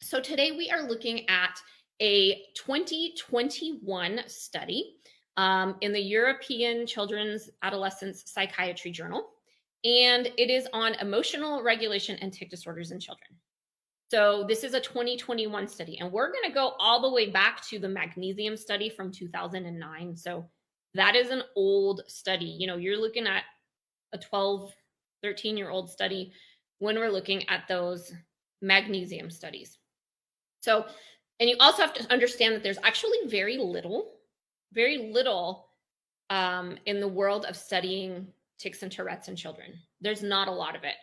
So today we are looking at a 2021 study in the European Children's Adolescents Psychiatry Journal, and it is on emotional regulation and tic disorders in children. So this is a 2021 study, and we're going to go all the way back to the magnesium study from 2009. So that is an old study. You're looking at a 12, 13-year-old study when we're looking at those magnesium studies. So, and you also have to understand that there's actually very little in the world of studying tics and Tourette's in children. There's not a lot of it.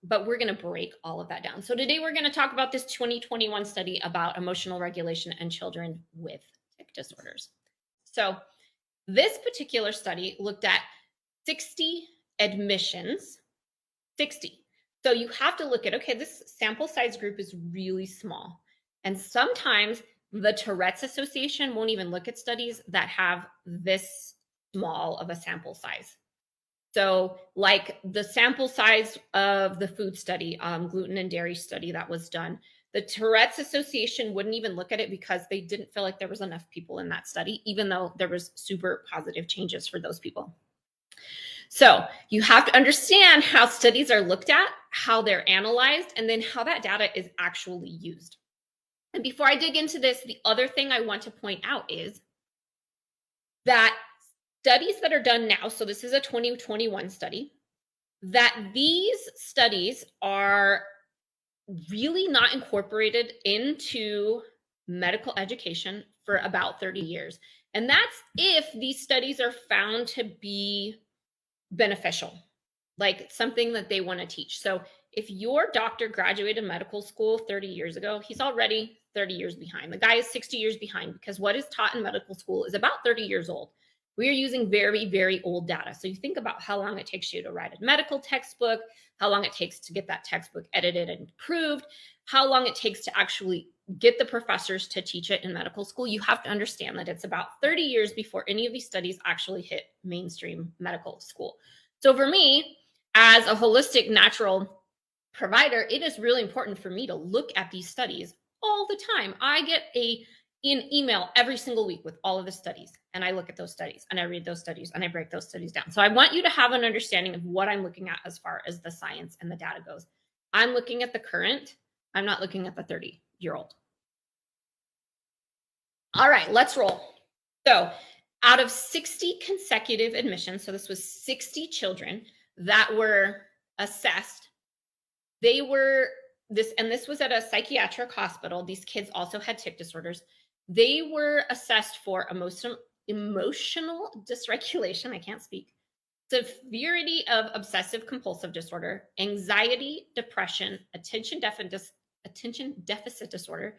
But we're going to break all of that down. So today we're going to talk about this 2021 study about emotional regulation in children with tic disorders. So this particular study looked at 60 admissions, 60. So you have to look at, okay, this sample size group is really small. And sometimes the Tourette's Association won't even look at studies that have this small of a sample size. So like the sample size of the food study, gluten and dairy study that was done, the Tourette's Association wouldn't even look at it because they didn't feel like there was enough people in that study, even though there was super positive changes for those people. So you have to understand how studies are looked at, how they're analyzed, and then how that data is actually used. And before I dig into this, the other thing I want to point out is that studies that are done now, so this is a 2021 study, that these studies are really not incorporated into medical education for about 30 years. And that's if these studies are found to be beneficial, like something that they want to teach. So if your doctor graduated medical school 30 years ago, he's already 30 years behind. The guy is 60 years behind because what is taught in medical school is about 30 years old. We are using very, very old data. So you think about how long it takes you to write a medical textbook, how long it takes to get that textbook edited and approved, how long it takes to actually get the professors to teach it in medical school. You have to understand that it's about 30 years before any of these studies actually hit mainstream medical school. So for me, as a holistic natural provider, it is really important for me to look at these studies all the time. I get an email every single week with all of the studies, and I look at those studies and I read those studies and I break those studies down. So I want you to have an understanding of what I'm looking at as far as the science and the data goes. I'm looking at the current. I'm not looking at the 30-year-old. All right, let's roll. So out of 60 consecutive admissions, so this was 60 children that were assessed, this was at a psychiatric hospital. These kids also had tic disorders. They were assessed for emotional dysregulation, I can't speak, severity of obsessive compulsive disorder, anxiety, depression, attention deficit disorder,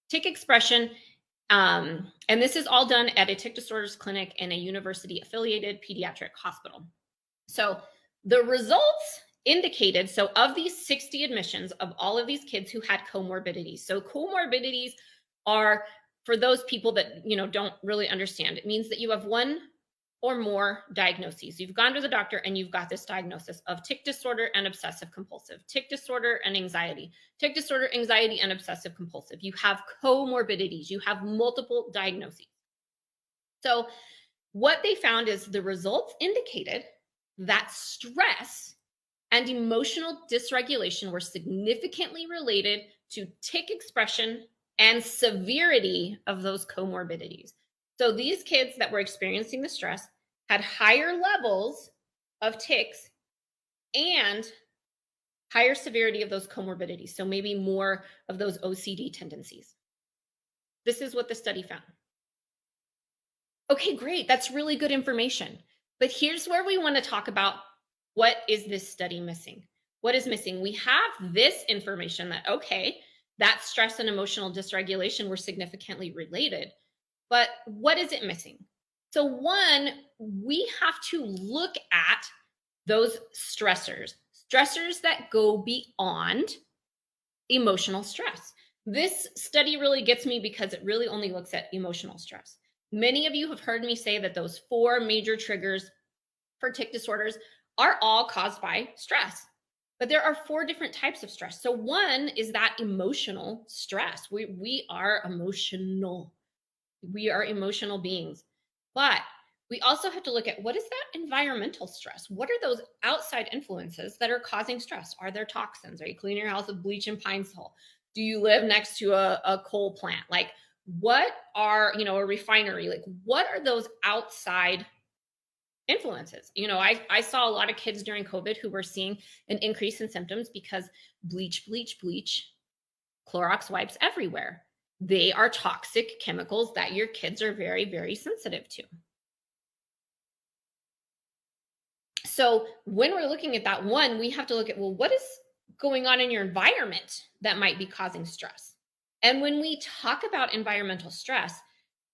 tic expression, and this is all done at a tic disorders clinic in a university-affiliated pediatric hospital. So the results indicated, so of these 60 admissions, of all of these kids who had comorbidities. So comorbidities are, for those people that don't really understand, it means that you have one or more diagnoses. You've gone to the doctor and you've got this diagnosis of tic disorder and obsessive compulsive, tic disorder and anxiety, tic disorder, anxiety, and obsessive compulsive. You have comorbidities. You have multiple diagnoses. So what they found is the results indicated that stress and emotional dysregulation were significantly related to tic expression and severity of those comorbidities. So these kids that were experiencing the stress had higher levels of tics and higher severity of those comorbidities. So maybe more of those OCD tendencies. This is what the study found. Okay, great. That's really good information. But here's where we want to talk about, what is this study missing? What is missing? We have this information that, okay, that stress and emotional dysregulation were significantly related, but what is it missing? So one, we have to look at those stressors that go beyond emotional stress. This study really gets me because it really only looks at emotional stress. Many of you have heard me say that those 4 major triggers for tic disorders are all caused by stress. But there are 4 different types of stress. So one is that emotional stress. We are emotional. We are emotional beings. But we also have to look at what is that environmental stress? What are those outside influences that are causing stress? Are there toxins? Are you cleaning your house with bleach and pine sol? Do you live next to a coal plant? Like, what are, a refinery? Like, what are those outside influences? I saw a lot of kids during COVID who were seeing an increase in symptoms because bleach, bleach, bleach, Clorox wipes everywhere. They are toxic chemicals that your kids are very, very sensitive to. So when we're looking at that one, we have to look at, well, what is going on in your environment that might be causing stress? And when we talk about environmental stress,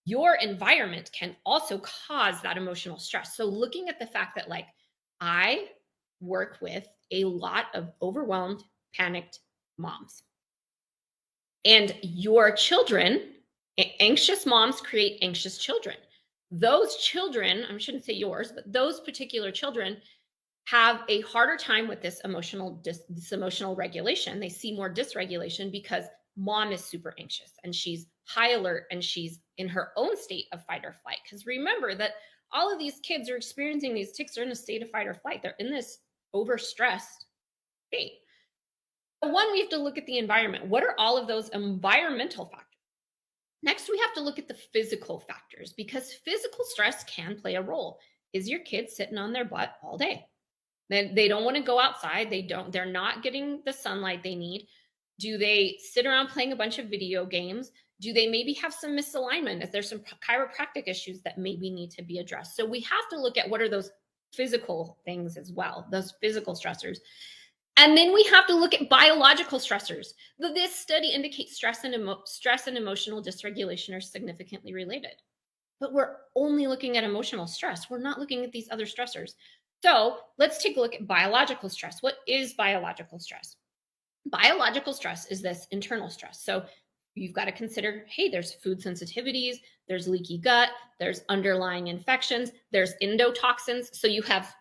your environment can also cause that emotional stress. So looking at the fact that, like, I work with a lot of overwhelmed, panicked moms. And your children, anxious moms create anxious children. Those children, I shouldn't say yours, but those particular children have a harder time with this emotional regulation. They see more dysregulation because mom is super anxious and she's high alert and she's in her own state of fight or flight. Because remember that all of these kids are experiencing these tics are in a state of fight or flight. They're in this overstressed state. One, we have to look at the environment. What are all of those environmental factors? Next, we have to look at the physical factors because physical stress can play a role. Is your kid sitting on their butt all day? Then they don't want to go outside. They're not getting the sunlight they need. Do they sit around playing a bunch of video games? Do they maybe have some misalignment? If there's some chiropractic issues that maybe need to be addressed. So we have to look at what are those physical things as well, those physical stressors. And then we have to look at biological stressors. This study indicates stress and emotional dysregulation are significantly related. But we're only looking at emotional stress. We're not looking at these other stressors. So let's take a look at biological stress. What is biological stress? Biological stress is this internal stress. So you've got to consider, hey, there's food sensitivities, there's leaky gut, there's underlying infections, there's endotoxins. So you have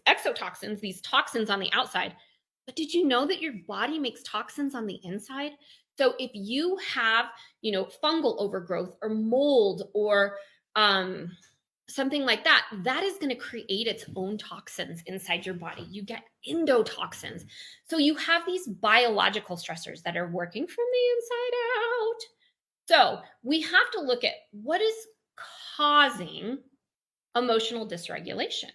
exotoxins, these toxins on the outside. But did you know that your body makes toxins on the inside? So if you have, fungal overgrowth or mold or something like that, that is going to create its own toxins inside your body. You get endotoxins. So you have these biological stressors that are working from the inside out. So we have to look at what is causing emotional dysregulation.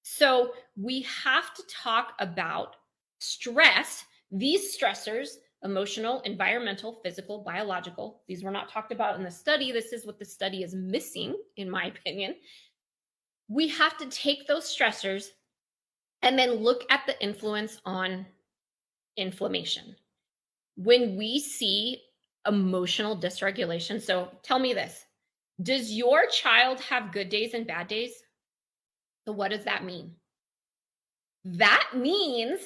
So we have to talk about stress, these stressors, emotional, environmental, physical, biological. These were not talked about in the study. This is what the study is missing, in my opinion. We have to take those stressors and then look at the influence on inflammation. When we see emotional dysregulation, so tell me this, does your child have good days and bad days? So what does that mean? That means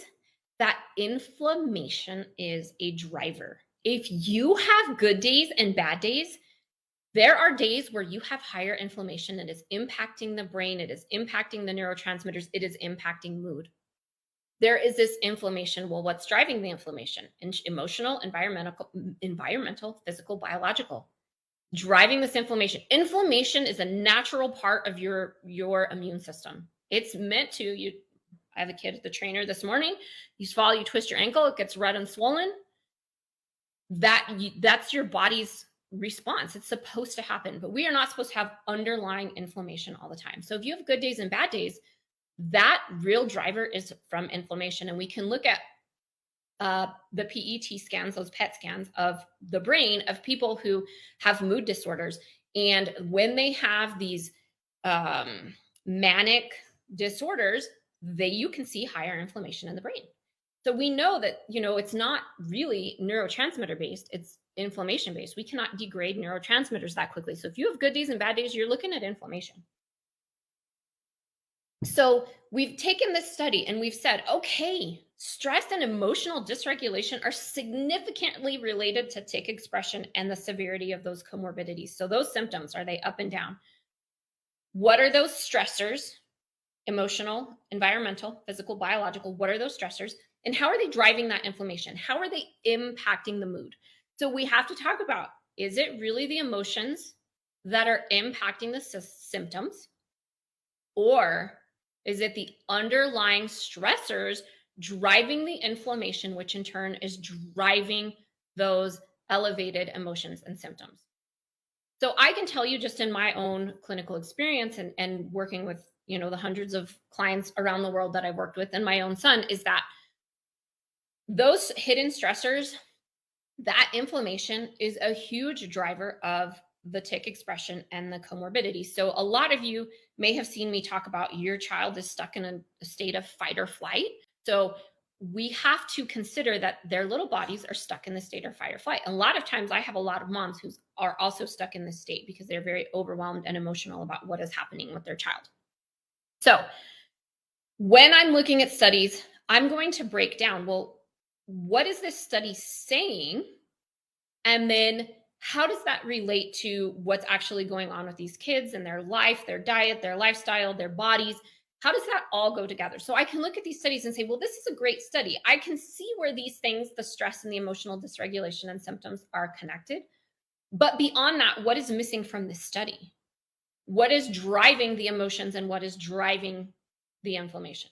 that inflammation is a driver. If you have good days and bad days, there are days where you have higher inflammation that is impacting the brain, it is impacting the neurotransmitters, it is impacting mood. There is this inflammation. Well, what's driving the inflammation? Emotional, environmental, physical, biological. Driving this inflammation. Inflammation is a natural part of your immune system. It's meant to, I have a kid at the trainer this morning. You fall, you twist your ankle, it gets red and swollen. That's your body's response. It's supposed to happen, but we are not supposed to have underlying inflammation all the time. So if you have good days and bad days, that real driver is from inflammation. And we can look at the PET scans, those PET scans of the brain of people who have mood disorders. And when they have these manic disorders, you can see higher inflammation in the brain. So we know that, it's not really neurotransmitter based, it's inflammation based. We cannot degrade neurotransmitters that quickly. So if you have good days and bad days, you're looking at inflammation. So we've taken this study and we've said, okay, stress and emotional dysregulation are significantly related to tic expression and the severity of those comorbidities. So those symptoms, are they up and down? What are those stressors? emotional, environmental, physical, biological. What are those stressors? And how are they driving that inflammation? How are they impacting the mood? So we have to talk about, is it really the emotions that are impacting the symptoms? Or is it the underlying stressors driving the inflammation, which in turn is driving those elevated emotions and symptoms? So I can tell you just in my own clinical experience and working with, the hundreds of clients around the world that I've worked with and my own son, is that those hidden stressors, that inflammation is a huge driver of the tic expression and the comorbidity. So a lot of you may have seen me talk about your child is stuck in a state of fight or flight. So we have to consider that their little bodies are stuck in the state of fight or flight. A lot of times I have a lot of moms who are also stuck in this state because they're very overwhelmed and emotional about what is happening with their child. So when I'm looking at studies, I'm going to break down, well, what is this study saying? And then how does that relate to what's actually going on with these kids and their life, their diet, their lifestyle, their bodies? How does that all go together? So I can look at these studies and say, well, this is a great study. I can see where these things, the stress and the emotional dysregulation and symptoms, are connected. But beyond that, what is missing from this study? What is driving the emotions and what is driving the inflammation?